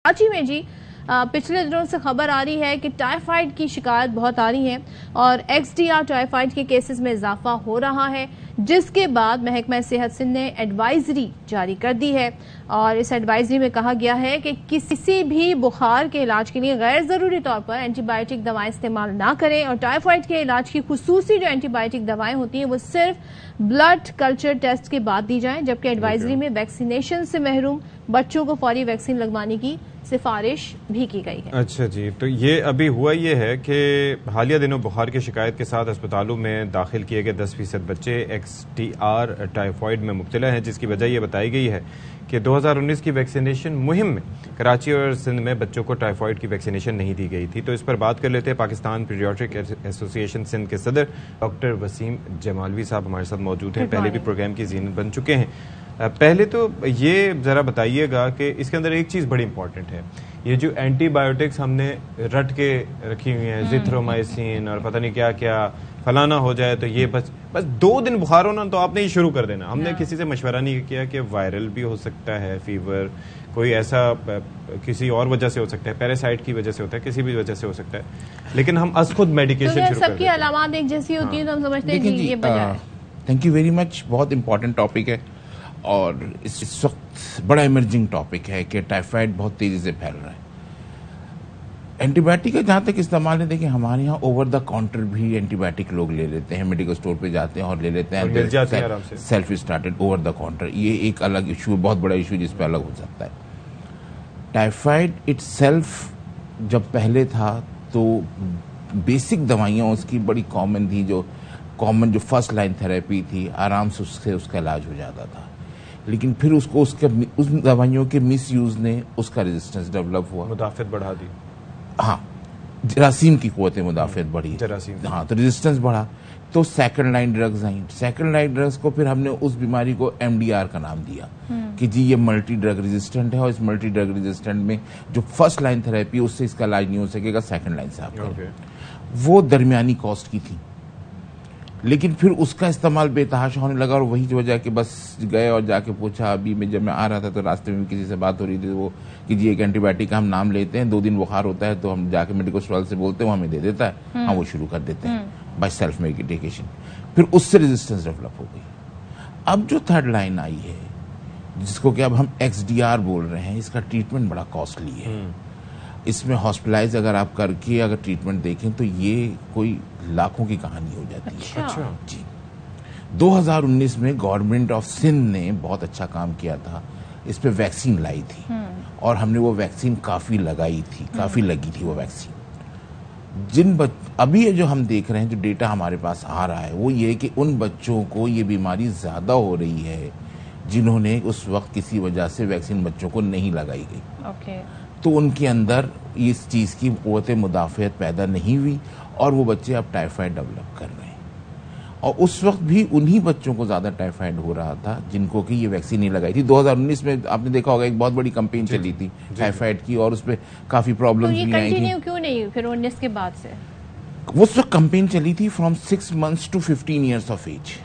कराची में जी पिछले दिनों से खबर आ रही है कि टाइफाइड की शिकायत बहुत आ रही है और XDR टाइफाइड के केसेस में इजाफा हो रहा है, जिसके बाद महकमा सेहत सिंध ने एडवाइजरी जारी कर दी है और इस एडवाइजरी में कहा गया है कि किसी भी बुखार के इलाज के लिए गैर जरूरी तौर पर एंटीबायोटिक दवाएं इस्तेमाल ना करें और टाइफाइड के इलाज की खुसूसी जो एंटीबायोटिक दवाएं होती हैं वो सिर्फ ब्लड कल्चर टेस्ट के बाद दी जाएं, जबकि एडवाइजरी में वैक्सीनेशन से महरूम बच्चों को फौरी वैक्सीन लगवाने की सिफारिश भी की गई है। अच्छा जी, तो ये अभी हुआ ये है कि हालिया दिनों बुखार की शिकायत के साथ अस्पतालों में दाखिल किए गए 10% बच्चे XDR टाइफाइड में मुब्तला हैं, जिसकी वजह ये बताई गई है कि 2019 की वैक्सीनेशन मुहिम में कराची और सिंध में बच्चों को टाइफाइड की वैक्सीनेशन नहीं दी गई थी। तो इस पर बात कर लेते हैं। पाकिस्तान पीडियाट्रिक एसोसिएशन सिंध के सदर डॉक्टर वसीम जमालवी साहब हमारे साथ मौजूद हैं, पहले भी प्रोग्राम की ज़ीनत बन चुके हैं। पहले तो ये ज़रा बताइएगा कि इसके अंदर एक चीज़ बड़ी इंपॉर्टेंट है, ये जो एंटीबायोटिक्स हमने रट के रखी हुई हैं, जिथ्रोमाइसिन और पता नहीं क्या क्या, फलाना हो जाए तो ये बस 2 दिन बुखार होना तो आपने ये शुरू कर देना। हमने किसी से मशवरा नहीं किया कि वायरल भी हो सकता है फीवर, कोई ऐसा किसी और वजह से हो सकता है, पैरासाइट की वजह से होता है, किसी भी वजह से हो सकता है, लेकिन हम खुद मेडिकेशन शुरू कर देते हैं। सबकी अलामत एक जैसी होती है तो हम समझते हैं ये वजह है। Thank you very much. बहुत इंपॉर्टेंट टॉपिक है और इस वक्त बड़ा इमर्जिंग टॉपिक है कि टाइफाइड बहुत तेजी से फैल रहा है। एंटीबायोटिक का जहाँ तक इस्तेमाल है, देखिए हमारे यहाँ ओवर द काउंटर भी एंटीबायोटिक लोग ले लेते हैं, मेडिकल स्टोर पे जाते हैं और ले लेते हैं self started over the counter. ये एक अलग इशू, बहुत बड़ा इशू जिस पे अलग हो सकता है। टाइफाइड इटसेल्फ जब पहले था तो बेसिक दवाइयाँ उसकी बड़ी कॉमन थी, जो फर्स्ट लाइन थेरेपी थी, आराम से उससे उसका इलाज हो जाता था। लेकिन फिर उस दवाइयों के मिस यूज ने उसका रेजिस्टेंस डेवलप हुआ, मुदाफियत बढ़ा दी। हाँ, जरासीम की कुव्वत मुदाफियत बढ़ी, हाँ, तो रेजिस्टेंस बढ़ा, तो सेकंड लाइन ड्रग्स आई। सेकंड लाइन ड्रग्स को फिर हमने उस बीमारी को MDR का नाम दिया कि जी ये मल्टी ड्रग रेजिस्टेंट है और इस मल्टी ड्रग रेजिस्टेंट में जो फर्स्ट लाइन थेरेपी उससे इसका इलाज नहीं हो सकेगा, सेकंड लाइन से आप करें। वो दरमियानी कॉस्ट की थी, लेकिन फिर उसका इस्तेमाल बेतहाशा होने लगा और वही वजह कि बस गए और जाके पूछा। अभी मैं जब मैं आ रहा था तो रास्ते में किसी से बात हो रही थी, वो कि जी एक एंटीबायोटिक का हम नाम लेते हैं, 2 दिन बुखार होता है तो हम जाके मेडिकल स्टोर से बोलते हैं, वो हमें दे देता है, हम वो शुरू कर देते हैं बाय सेल्फ मेडिकेशन। फिर उससे रेजिस्टेंस डेवलप हो गई। अब जो थर्ड लाइन आई है, जिसको कि अब हम XDR बोल रहे हैं, इसका ट्रीटमेंट बड़ा कॉस्टली है। इसमें हॉस्पिटलाइज अगर आप करके अगर ट्रीटमेंट देखें तो ये कोई लाखों की कहानी हो जाती है। अच्छा जी। 2019 में गवर्नमेंट ऑफ सिंध ने बहुत अच्छा काम किया था, इस पे वैक्सीन लाई थी और हमने वो वैक्सीन काफी लगाई थी, काफी लगी थी वो वैक्सीन। अभी ये जो हम देख रहे हैं, जो डेटा हमारे पास आ रहा है, वो ये है कि उन बच्चों को ये बीमारी ज्यादा हो रही है जिन्होंने उस वक्त किसी वजह से वैक्सीन बच्चों को नहीं लगाई गई। तो उनके अंदर इस चीज की कुव्वत मुदाफियत पैदा नहीं हुई और वो बच्चे अब टाइफाइड डेवलप कर रहे हैं। और उस वक्त भी उन्हीं बच्चों को ज्यादा टाइफाइड हो रहा था जिनको कि ये वैक्सीन नहीं लगाई थी। 2019 में आपने देखा होगा एक बहुत बड़ी कैंपेन चली थी टाइफाइड की और उसपे काफी प्रॉब्लम्स भी आई थी। क्यों नहीं फिर 19 के बाद से? उस वक्त कैंपेन चली थी from 6 months to 15 years of age।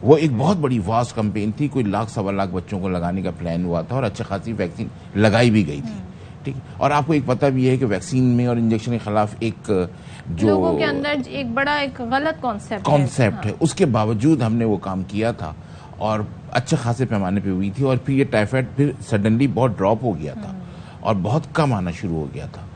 वो एक बहुत बड़ी वास्ट कैंपेन थी, कोई 1-1.25 लाख बच्चों को लगाने का प्लान हुआ था और अच्छी खासी वैक्सीन लगाई भी गई थी। ठीक, और आपको एक पता भी है कि वैक्सीन में और इंजेक्शन के खिलाफ एक जो लोगों के अंदर एक बड़ा एक गलत कॉन्सेप्ट है, उसके बावजूद हमने वो काम किया था और अच्छे खासे पैमाने पे हुई थी। और फिर ये टाइफाइड फिर सडनली बहुत ड्रॉप हो गया था और बहुत कम आना शुरू हो गया था।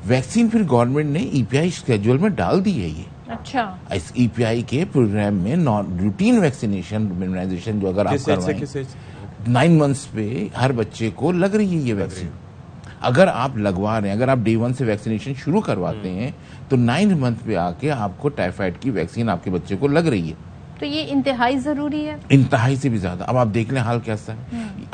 वैक्सीन फिर गवर्नमेंट ने EPI शेड्यूल में डाल दी है ये। अच्छा, इस EPI के प्रोग्राम में नॉन रूटीन वैक्सीनेशन इम्यूनाइजेशन जो अगर आप करवाएं 9 months पे हर बच्चे को लग रही है ये वैक्सीन। अगर आप लगवा रहे हैं, अगर आप Day 1 से वैक्सीनेशन शुरू करवाते हैं तो 9 month पे आके आपको टाइफाइड की वैक्सीन आपके बच्चे को लग रही है। तो ये इंतहाई जरूरी है, इंतहाई से भी ज्यादा। अब आप देख लें हाल कैसा है।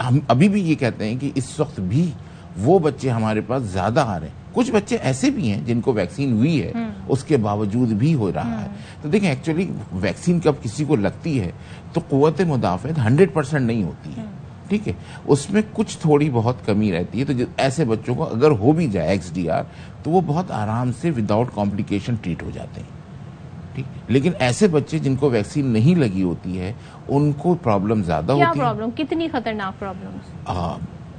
हम अभी भी ये कहते हैं कि इस वक्त भी वो बच्चे हमारे पास ज्यादा आ रहे हैं। कुछ बच्चे ऐसे भी हैं जिनको वैक्सीन हुई है उसके बावजूद भी हो रहा है। तो देखें, एक्चुअली वैक्सीन कब किसी को लगती है तो कुव्वत मुदाफियत 100% नहीं होती है। ठीक है, उसमें कुछ थोड़ी बहुत कमी रहती है। तो ऐसे बच्चों को अगर हो भी जाए XDR तो वो बहुत आराम से विदाउट कॉम्प्लिकेशन ट्रीट हो जाते हैं। ठीक, लेकिन ऐसे बच्चे जिनको वैक्सीन नहीं लगी होती है उनको प्रॉब्लम ज्यादा होती है। क्या प्रॉब्लम, कितनी खतरनाक प्रॉब्लम?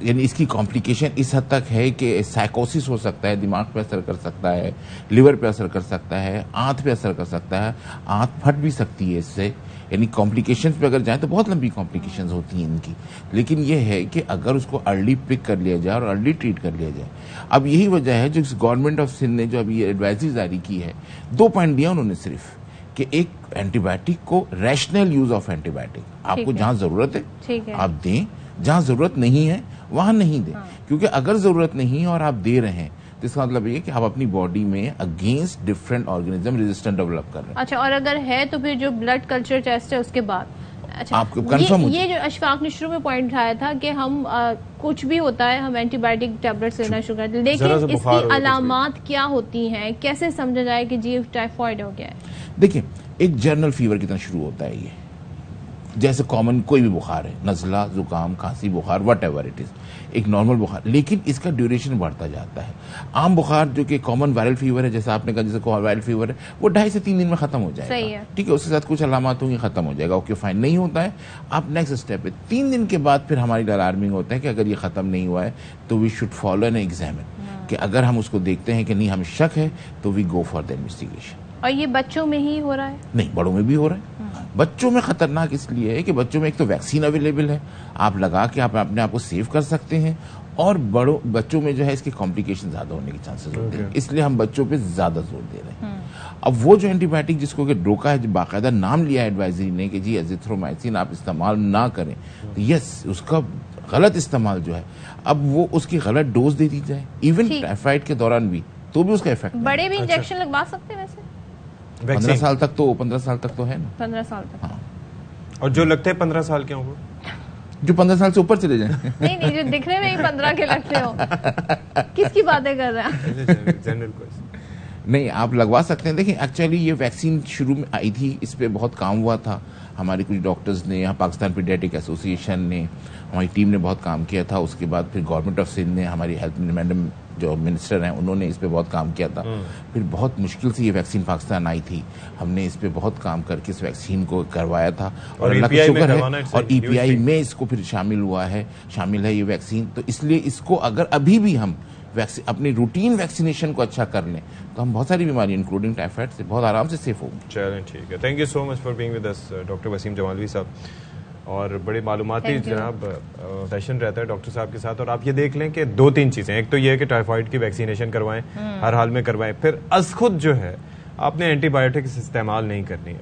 यानी इसकी कॉम्प्लिकेशन इस हद तक है कि साइकोसिस हो सकता है, दिमाग पे असर कर सकता है, लिवर पे असर कर सकता है, आंत पे असर कर सकता है, आंत फट भी सकती है इससे। यानी कॉम्प्लिकेशंस पे अगर जाए तो बहुत लंबी कॉम्प्लिकेशंस होती हैं इनकी। लेकिन ये है कि अगर उसको अर्ली पिक कर लिया जाए और अर्ली ट्रीट कर लिया जाए। अब यही वजह है जो गवर्नमेंट ऑफ सिंध ने जो अभी एडवाइजरी जारी की है, 2 पॉइंट दिया उन्होंने सिर्फ कि एक एंटीबायोटिक को रैशनल यूज ऑफ एंटीबायोटिक, आपको जहां जरूरत है आप दें, जहां जरूरत नहीं है वहां नहीं दें। क्योंकि अगर जरूरत नहीं है और आप दे रहे हैं तो इसका मतलब ये कि आप अपनी बॉडी में against different organism resistant develop कर रहे हैं। अच्छा, और अगर है तो फिर जो ब्लड कल्चर टेस्ट है उसके बाद अच्छा आपको कंफर्म ये जो अशफाक ने शुरू में पॉइंट उठाया था कि हम कुछ भी होता है हम एंटीबायोटिक टैबलेट्स लेना शुरू करते हैं, लेकिन इसकी अलामात क्या होती हैं, कैसे समझा जाए कि जी टाइफाइड हो गया है? देखिए, एक जनरल फीवर की तरह शुरू होता है ये, जैसे कॉमन कोई भी बुखार है, नजला, जुकाम, खांसी, बुखार, वट एवर इट इज, एक नॉर्मल बुखार। लेकिन इसका ड्यूरेशन बढ़ता जाता है। आम बुखार जो कि कॉमन वायरल फीवर है, जैसे आपने कहा, जैसे वायरल फीवर है, वो 2.5 से 3 दिन में खत्म हो जाएगा। सही है, ठीक है, उसके साथ कुछ अलामत होंगी, खत्म हो जाएगा। ओके फाइन, नहीं होता है, आप नेक्स्ट स्टेप पे 3 दिन के बाद फिर हमारी अलार्मिंग होता है कि अगर ये खत्म नहीं हुआ है तो we should follow an examine, कि अगर हम उसको देखते हैं कि नहीं हमें शक है तो we go for the investigation. और ये बच्चों में ही हो रहा है? नहीं, बड़ों में भी हो रहा है। बच्चों में खतरनाक इसलिए है कि बच्चों में एक तो वैक्सीन अवेलेबल है, आप लगा के आप अपने आप को सेव कर सकते हैं, और बच्चों में जो है इसके कॉम्प्लिकेशन ज्यादा होने के चांसेस होते हैं, इसलिए हम बच्चों पे ज्यादा जोर दे रहे हैं। अब वो जो एंटीबायोटिक जिसको कि रोका है, जो बाकायदा नाम लिया है एडवाइजरी ने कि जी एजिथ्रोमाइसिन आप इस्तेमाल ना करें, तो यस, उसका गलत इस्तेमाल जो है, अब वो उसकी गलत डोज दे दी जाए इवन टाइफाइड के दौरान भी, तो भी उसका इफेक्ट। बड़े भी इंजेक्शन लगवा सकते हैं वैसे? 15 साल तक तो 15 साल तक तो है ना। 15 साल तक, हाँ। और जो लगते हैं 15 साल के होंगे, जो 15 साल से ऊपर चले जाएं। नहीं, जो दिखने में ही 15 के लगते हो, किसकी बातें कर रहे हैं? General question. नहीं, आप लगवा सकते हैं। देखिए, एक्चुअली ये वैक्सीन शुरू में आई थी, इस पे बहुत काम हुआ था, हमारे कुछ डॉक्टर्स ने, यहाँ पाकिस्तान पीडियाट्रिक एसोसिएशन ने, हमारी टीम ने बहुत काम किया था। उसके बाद फिर गवर्नमेंट ऑफ सिंध ने, हमारी हेल्थ मैडम जो मिनिस्टर हैं, उन्होंने इस पे बहुत काम किया था। फिर बहुत मुश्किल से ये वैक्सीन पाकिस्तान आई थी, हमने इस पे बहुत काम करके इस वैक्सीन को करवाया था, और अल्लाह का शुक्र है, और EPI में इसको फिर शामिल है ये वैक्सीन। तो इसलिए इसको अगर अभी भी हम अपनी रूटीन वैक्सीनेशन को अच्छा कर लें तो हम बहुत सारी बीमारी इंक्लूडिंग टाइफाइड से बहुत आराम से सेफ होंगे। चलें, ठीक है। Thank you so much for being with us doctor Waseem Jamalvi साहब। और बड़े मालूमाती जनाब सेशन रहता है डॉक्टर साहब के साथ। और आप ये देख लें कि 2-3 चीज़ें, एक तो ये है कि टाइफाइड की वैक्सीनेशन करवाएं, हर हाल में करवाएं। फिर खुद जो है आपने एंटीबायोटिक्स इस्तेमाल नहीं करनी,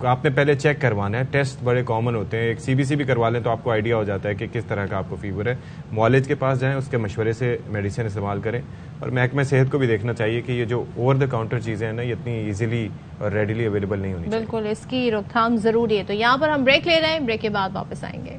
आपने पहले चेक करवाना है। टेस्ट बड़े कॉमन होते हैं, एक CBC भी करवा लें तो आपको आइडिया हो जाता है कि किस तरह का आपको फीवर है। मुआलिज के पास जाएं, उसके मशवरे से मेडिसिन इस्तेमाल करें। और महकमा सेहत को भी देखना चाहिए कि ये जो ओवर द काउंटर चीज़ें हैं ना, ये इतनी ईजिली और रेडिली अवेलेबल नहीं होनी चाहिए। बिल्कुल, इसकी रोकथाम जरूरी है। तो यहाँ पर हम ब्रेक ले रहे हैं, ब्रेक के बाद वापस आएंगे।